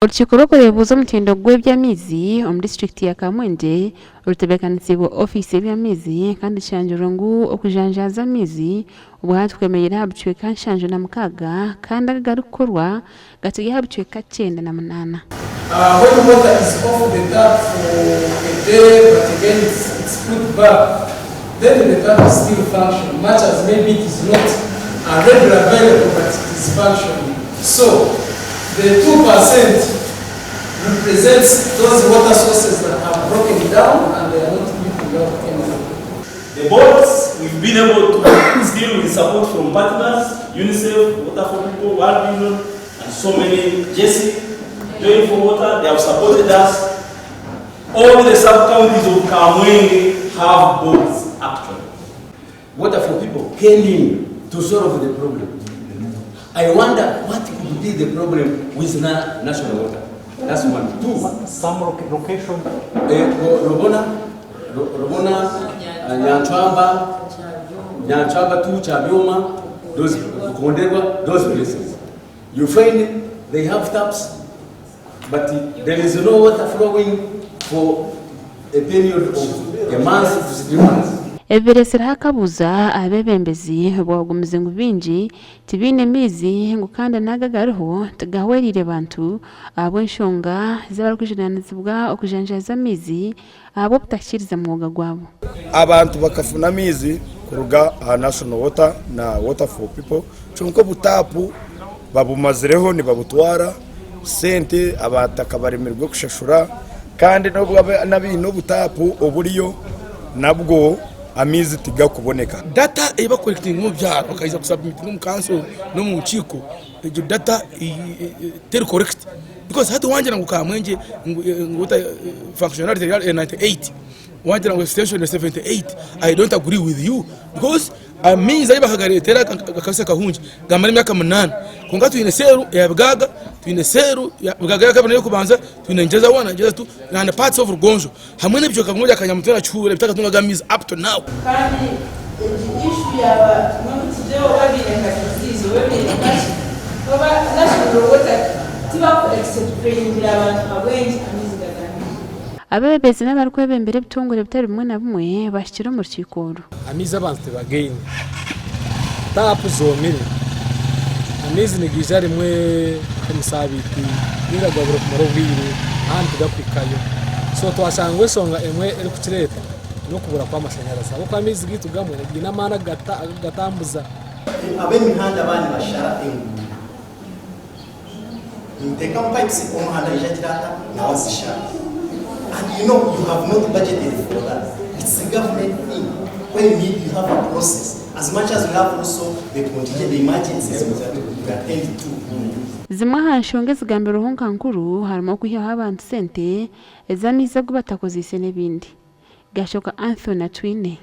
urukiko rw'ubuyobozi mutendo gw'ebyamizi omu district ya Kamwenge rutebekanisiibwa ofisi y'ebyamizi kandi kishanjura ngu okujanjaza amizi obwahati twemereire aha bicweka 76 kandi agarukorwa gategeye aha bicweka 98. When water is off the tap for a day, but again it's put back, then the tap is still functioning, much as maybe it is not regularly available, but it is functioning. So the 2% represents those water sources that have broken down and they are not giving out anymore. The boards, we've been able to still with support from partners, UNICEF, Water for People, World Vision, and so many, Jesse, Join for Water, they have supported us. All the sub-counties of Kamwenge have boards actually. Water for People came in to solve the problem. I wonder what could be the problem with national water. That's one. Two. Some location. Robona, Nyanchamba, Chabioma, those Konderwa, those places. You find they have taps, but there is no water flowing for a period of a month to 3 months. Eberesera hakabuza abebembezi bwagumize ngo bingi tibine mizi ngo kandi nagagaruho tugahwerire bantu abo nshonga zabara kujiranizibwa okujanjaza mizi abo butakiriza mwuga gwabo abantu bakafuna mizi kuruga National Water na Water for People chonko butapu babumazireho ni babutwara sente abataka baremerwe kushashura kandi nobwo nabino butapu oburiyo nabwo amizi tiga kuboneka data eba collecting mu byaro bakayiza kusubmit no mu council no mu chiko iyo data ter correct because hatu wangira ngo Kamwenge ngota functionality 98 wangira ngo station 78 I don't agree with you because amizi ayiba hagaretera akase kahunje gamara imyaka 8 konga tuyine seru ya bgaga tuyine seru ya bgaga yakabana yo kubanza tuyine ngeza wana ngeza tu na parts of Rugonjo hamwe n'ibyo kamwe akanyamutera cyure bitakatunga gamizi up to now kandi issue yaba n'utijeo babireka kizizo babireka baba national water tiba explain abantu abenshi amizi gatanga abebezi n'abarkwebembere bitungure bitari bimwe na bimwe bashikira mu rukikoro amizi abantu bageni tapu zomire amizi nigija rimwe emusabiti ningagabura ku marobiri ahandi gakwikayo so twashangwe songa emwe eri kukireta no kubura kwa mashanyarazi abo kwa amizi gitu gamwe gina mana gatambuza ab'imihanda bani bashara inteka pipes umuhanda ijagirata nawazishara. And you know, you have not budgeted for that. It's a government thing. When you need, you have a process. As much as we have also the contingent, the emergencies we attend to. zimwe hanshonge zigambira ruhunga nkuru harimo kuhiha abantu sente ezaniza gubatakozise n'ibindi gashoka Anthony Twine.